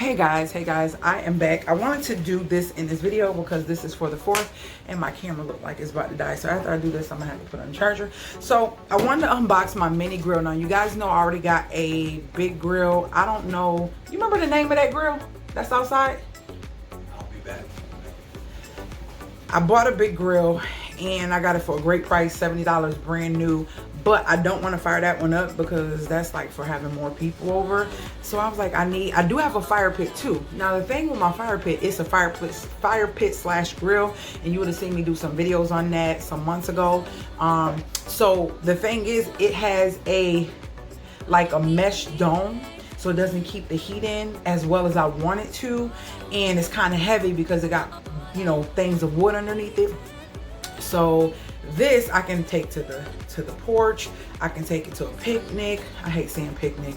Hey guys, I am back. I wanted to do this in this video because this is for the 4th and my camera looked like it's about to die. So after I do this, I'm gonna have to put it on the charger. So I wanted to unbox my mini grill. Now you guys know I already got a big grill. I don't know, you remember the name of that grill that's outside? I'll be back. I bought a big grill and I got it for a great price, $70 brand new. But I don't want to fire that one up because that's like for having more people over. So I was like, I do have a fire pit too. Now the thing with my fire pit, it's a fire pit slash grill, and you would have seen me do some videos on that some months ago. So the thing is, it has like a mesh dome, so it doesn't keep the heat in as well as I want it to, and it's kind of heavy because it got, you know, things of wood underneath it. So this I can take to the porch. I can take it to a picnic. I hate saying picnic.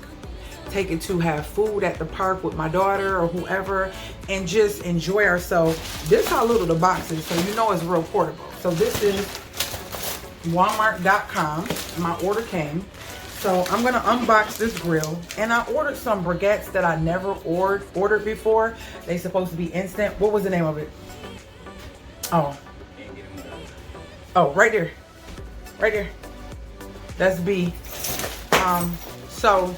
Take it to have food at the park with my daughter or whoever and just enjoy ourselves. This is how little the box is, so you know it's real portable. So this is Walmart.com. My order came. So I'm gonna unbox this grill, and I ordered some briquettes that I never ordered before. They supposed to be instant. What was the name of it? Oh, right there. Right there. That's B. So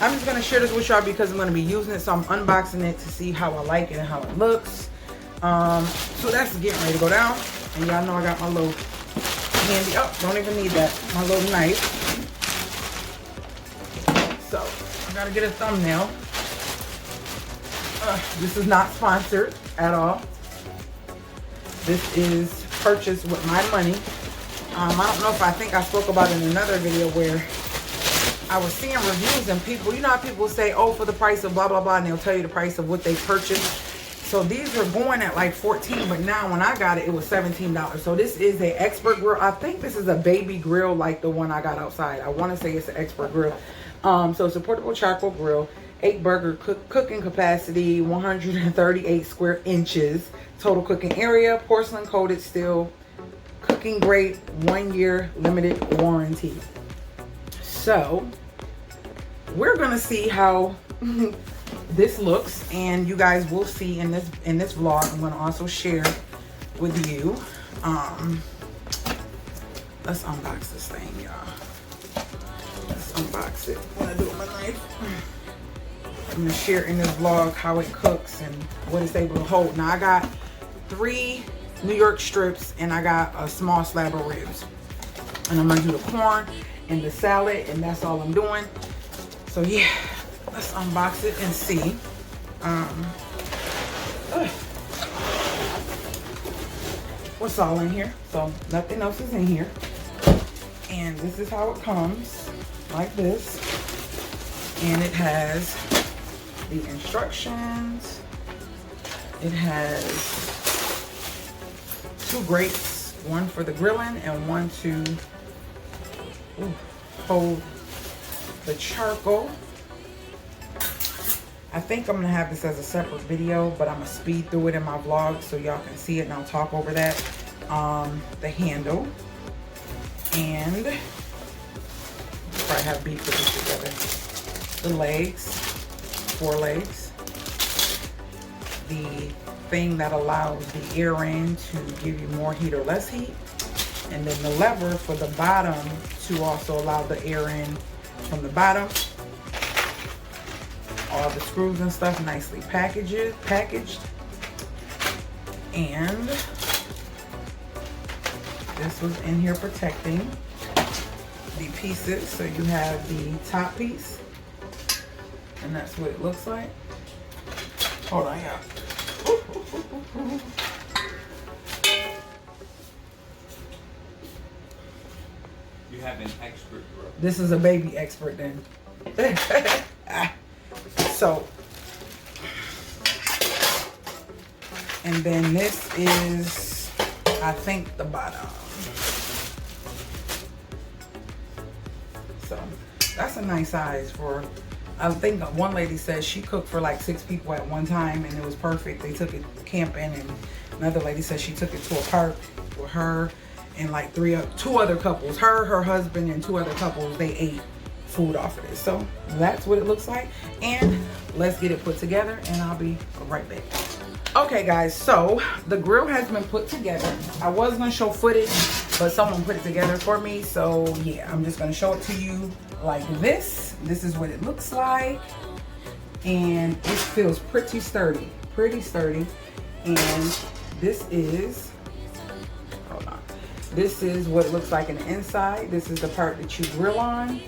I'm just gonna share this with y'all because I'm gonna be using it. So I'm unboxing it to see how I like it and how it looks. So that's getting ready to go down. And y'all know I got my little handy, oh, don't even need that, my little knife. So I gotta get a thumbnail. This is not sponsored at all. This is purchased with my money. I don't know if I think I spoke about it in another video where I was seeing reviews and people, you know how people say, oh, for the price of blah, blah, blah, and they'll tell you the price of what they purchased. So these are going at like $14, but now when I got it, it was $17. So this is a expert grill. I think this is a baby grill like the one I got outside. I want to say it's an expert grill. So it's a portable charcoal grill, 8 burger cooking capacity, 138 square inches, total cooking area, porcelain coated steel, cooking grade, 1 year limited warranty. So we're gonna see how this looks, and you guys will see in this vlog. I'm gonna also share with you. Let's unbox this thing, y'all. Let's unbox it. What I do with my knife. I'm gonna share in this vlog how it cooks and what it's able to hold. Now I got 3 New York strips and I got a small slab of ribs. And I'm gonna do the corn and the salad, and that's all I'm doing. So yeah, let's unbox it and see. What's all in here? So nothing else is in here. And this is how it comes, like this. And it has the instructions. It has 2 grates, one for the grilling and one to hold the charcoal. I think I'm gonna have this as a separate video, but I'm gonna speed through it in my vlog so y'all can see it and I'll talk over that. The handle, and probably have beef with this together. The legs, 4 legs. The thing that allows the air in to give you more heat or less heat, and then the lever for the bottom to also allow the air in from the bottom. All the screws and stuff nicely packaged. And this was in here protecting the pieces. So you have the top piece, and that's what it looks like. Hold on, yeah. You have an expert grill. This is a baby expert then. So, and then this is, I think, the bottom. So that's a nice size for, I think one lady said she cooked for like 6 people at one time and it was perfect. They took it camping, and another lady said she took it to a park with her and like 2 other couples. Her husband, and 2 other couples, they ate food off of this. So that's what it looks like. And let's get it put together and I'll be right back. Okay guys, so the grill has been put together. I was gonna show footage, but someone put it together for me. So yeah, I'm just gonna show it to you like this. This is what it looks like. And it feels pretty sturdy, And this is, hold on. This is what it looks like in the inside. This is the part that you grill on.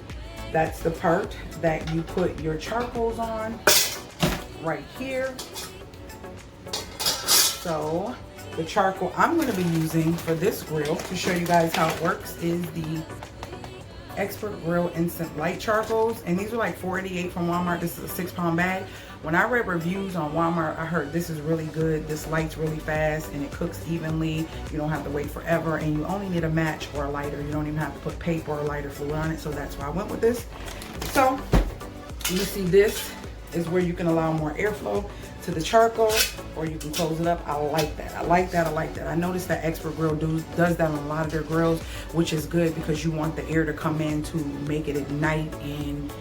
That's the part that you put your charcoals on right here. So the charcoal I'm going to be using for this grill to show you guys how it works is the Expert Grill Instant Light Charcoals. And these are like $4.88 from Walmart. This is a 6-pound bag. When I read reviews on Walmart, I heard this is really good. This lights really fast and it cooks evenly. You don't have to wait forever, and you only need a match or a lighter. You don't even have to put paper or lighter fluid on it. So that's why I went with this. So you see, this is where you can allow more airflow to the charcoal, or you can close it up. I like that. I like that. I like that. I noticed that Expert Grill does that on a lot of their grills, which is good because you want the air to come in to make it ignite and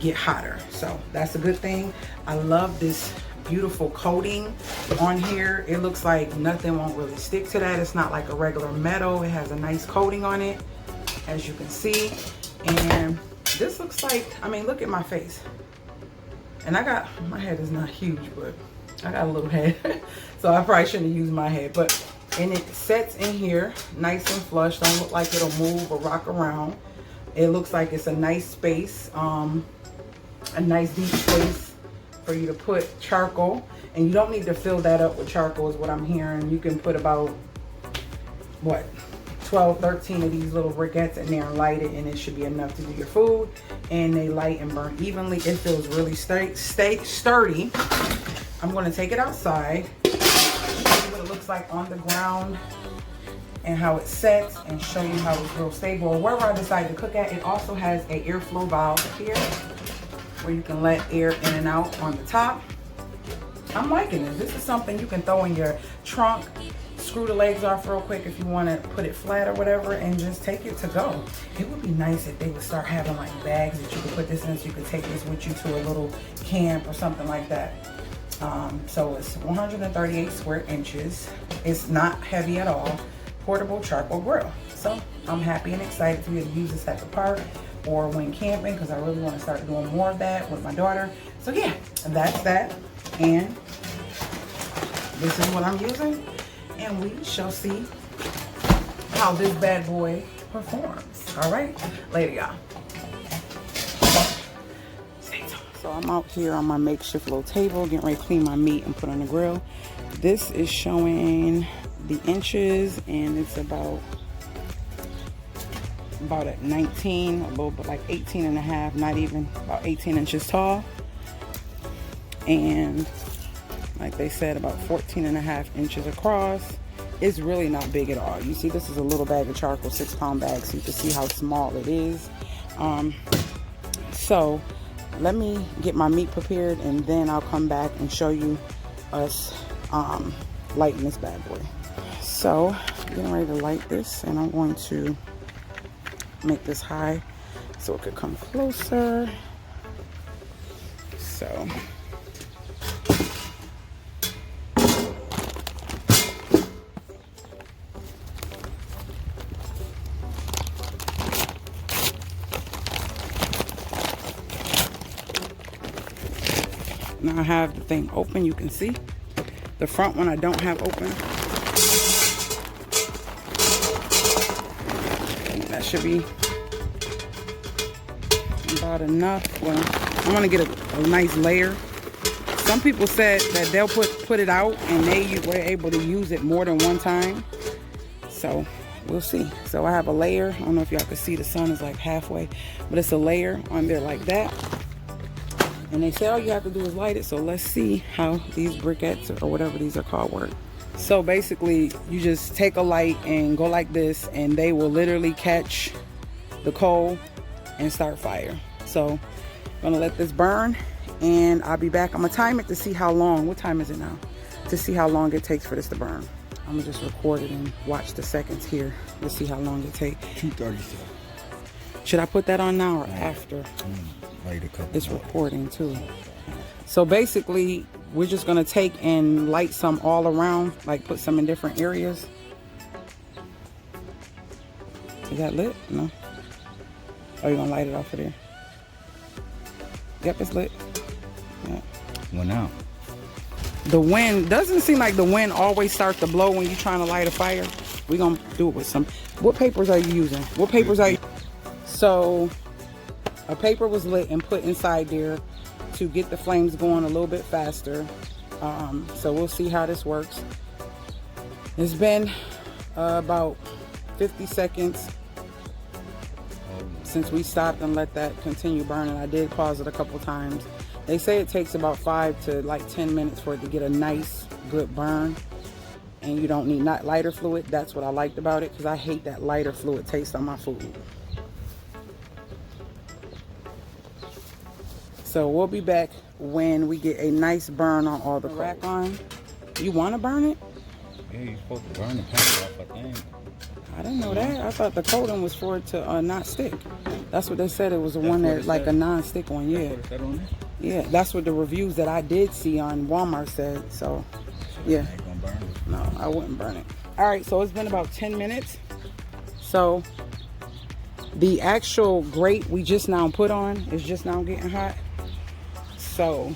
get hotter. So that's a good thing. I love this beautiful coating on here. It looks like nothing won't really stick to that. It's not like a regular metal. It has a nice coating on it, as you can see. And this looks like, I mean, look at my face. And my head is not huge, but I got a little head. So I probably shouldn't have used my head. And it sets in here nice and flush. Don't look like it'll move or rock around. It looks like it's a nice space, a nice deep space for you to put charcoal. And you don't need to fill that up with charcoal is what I'm hearing. You can put about, what, 12, 13 of these little briquettes in there and light it, and it should be enough to do your food. And they light and burn evenly. It feels really sturdy. I'm going to take it outside, see what it looks like on the ground and how it sets, and show you how it's real stable. Or wherever I decide to cook at, it also has an airflow valve here where you can let air in and out on the top. I'm liking this. This is something you can throw in your trunk, screw the legs off real quick if you want to put it flat or whatever, and just take it to go. It would be nice if they would start having like bags that you could put this in, so you could take this with you to a little camp or something like that. So it's 138 square inches. It's not heavy at all. Portable charcoal grill. So I'm happy and excited to be able to use this at the park or when camping, because I really want to start doing more of that with my daughter. So yeah, that's that. And this is what I'm using. And we shall see how this bad boy performs. All right, later, y'all. So I'm out here on my makeshift little table, getting ready to clean my meat and put on the grill. This is showing the inches, and it's about at 19, a little bit like 18 and a half, not even, about 18 inches tall. And like they said, about 14 and a half inches across. It's really not big at all. You see, this is a little bag of charcoal, 6-pound bag, so you can see how small it is. So let me get my meat prepared, and then I'll come back and show you us lighting this bad boy. So getting ready to light this, and I'm going to make this high so it could come closer. So now I have the thing open. You can see the front one I don't have open. That should be about enough. Well, I want to get a nice layer. Some people said that they'll put it out and they were able to use it more than one time. So we'll see. So I have a layer. I don't know if y'all can see, the sun is like halfway, but it's a layer on there like that. And they say all you have to do is light it. So let's see how these briquettes, or whatever these are called, work. So basically you just take a light and go like this, and they will literally catch the coal and start fire. So I'm gonna let this burn, and I'll be back. I'm gonna time it to see how long, what time is it now? To see how long it takes for this to burn. I'm gonna just record it and watch the seconds here. Let's see how long it takes. 2:37. Should I put that on now or after? Wait a couple. It's recording too. So basically, we're just gonna take and light some all around, like put some in different areas. Is that lit? No. Oh, you're gonna light it off of there? Yep, it's lit. Yeah. Went out. The wind, doesn't seem like the wind always starts to blow when you're trying to light a fire. We're gonna do it with some. What papers are you using? What papers are you? So a paper was lit and put inside there to get the flames going a little bit faster. So we'll see how this works. It's been about 50 seconds since we stopped and let that continue burning. I did pause it a couple times. They say it takes about 5 to like 10 minutes for it to get a nice good burn, and you don't need not lighter fluid. That's what I liked about it, because I hate that lighter fluid taste on my food. So we'll be back when we get a nice burn on all the rack on. You want to burn it? Yeah, you're supposed to burn the paint off, I think. I didn't know that. I thought the coating was for it to not stick. That's what they said. It was the one that like a non-stick one. Yeah. That's what it said on there? Yeah, that's what the reviews that I did see on Walmart said. So, yeah. Ain't gonna burn it. No, I wouldn't burn it. All right, so it's been about 10 minutes. So the actual grate we just now put on is just now getting hot. So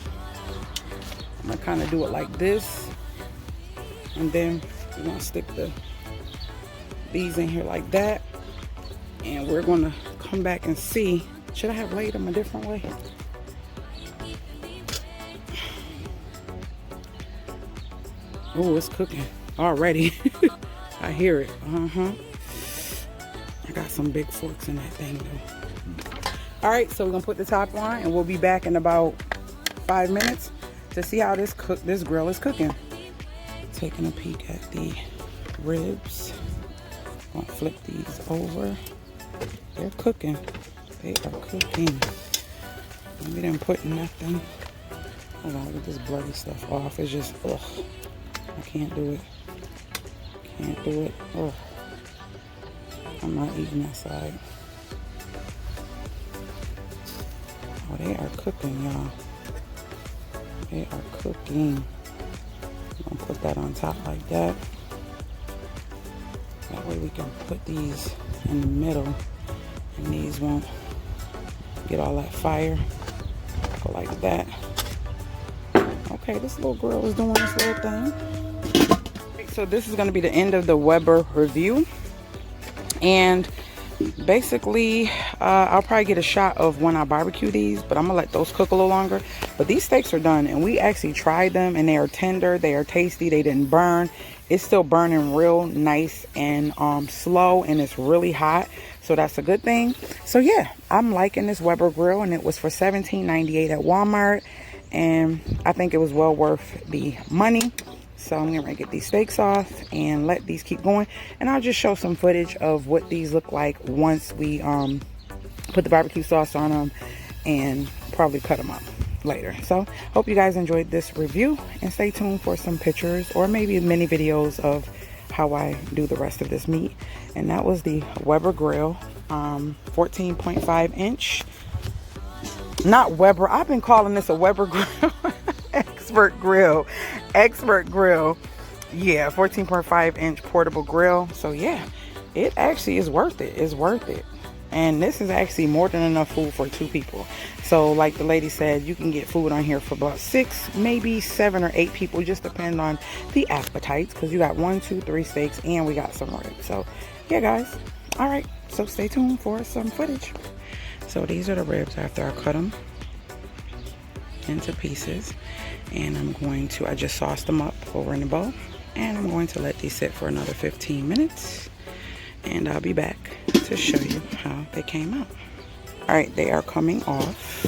I'm gonna kind of do it like this, and then we're gonna stick these in here like that, and we're gonna come back and see. Should I have laid them a different way? Oh, it's cooking already. I hear it. I got some big forks in that thing though. All right, so we're gonna put the top on, and we'll be back in about 5 minutes to see how this grill is cooking. Taking a peek at the ribs. Gonna flip these over. They're cooking. They are cooking. We didn't put nothing. Hold on, get this bloody stuff off. It's just, ugh. I can't do it. Can't do it. Ugh. I'm not eating that side. Oh, they are cooking, y'all. They are cooking. I'm gonna put that on top like that. That way we can put these in the middle, and these won't get all that fire. Go like that. Okay, this little grill is doing this little thing. So this is going to be the end of the Weber review, and basically I'll probably get a shot of when I barbecue these, but I'm gonna let those cook a little longer. But these steaks are done, and we actually tried them, and they are tender, they are tasty, they didn't burn. It's still burning real nice and slow, and it's really hot, so that's a good thing. So yeah, I'm liking this Weber grill, and it was for $17.98 at Walmart, and I think it was well worth the money. So I'm gonna get these steaks off and let these keep going, and I'll just show some footage of what these look like once we put the barbecue sauce on them, and probably cut them up later. So hope you guys enjoyed this review, and stay tuned for some pictures or maybe mini videos of how I do the rest of this meat. And that was the Weber grill, 14.5 inch. Not Weber, I've been calling this a Weber grill. Expert grill. Yeah, 14.5 inch portable grill. So yeah, it actually is worth it. It's worth it. And this is actually more than enough food for 2 people. So like the lady said, you can get food on here for about 6, maybe 7 or 8 people. Just depend on the appetites, because you got 1, 2, 3 steaks, and we got some ribs. So yeah, guys. All right, so stay tuned for some footage. So these are the ribs after I cut them into pieces, and I just sauced them up over in the bowl, and I'm going to let these sit for another 15 minutes, and I'll be back to show you how they came out. All right, they are coming off.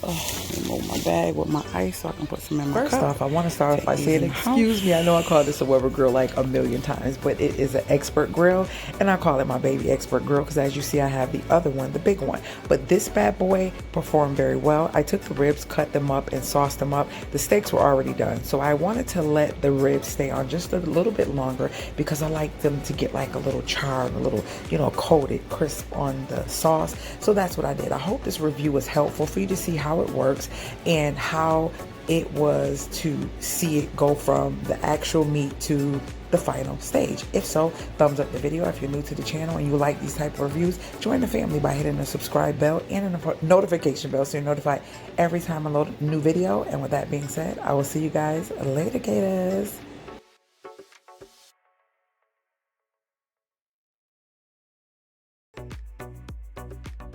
Remove my bag with my ice so I can put some in my cup. First off, I want to start off by saying, excuse me, I know I called this a Weber grill like a million times, but it is an expert grill, and I call it my baby expert grill because as you see, I have the other one, the big one. But this bad boy performed very well. I took the ribs, cut them up, and sauced them up. The steaks were already done, so I wanted to let the ribs stay on just a little bit longer because I like them to get like a little charred, a little, coated, crisp on the sauce. So that's what I did. I hope this review was helpful for you to see how it works and how it was to see it go from the actual meat to the final stage. If so, thumbs up the video. If you're new to the channel and you like these type of reviews, join the family by hitting the subscribe bell and a notification bell so you're notified every time I load a new video. And with that being said, I will see you guys later, gators.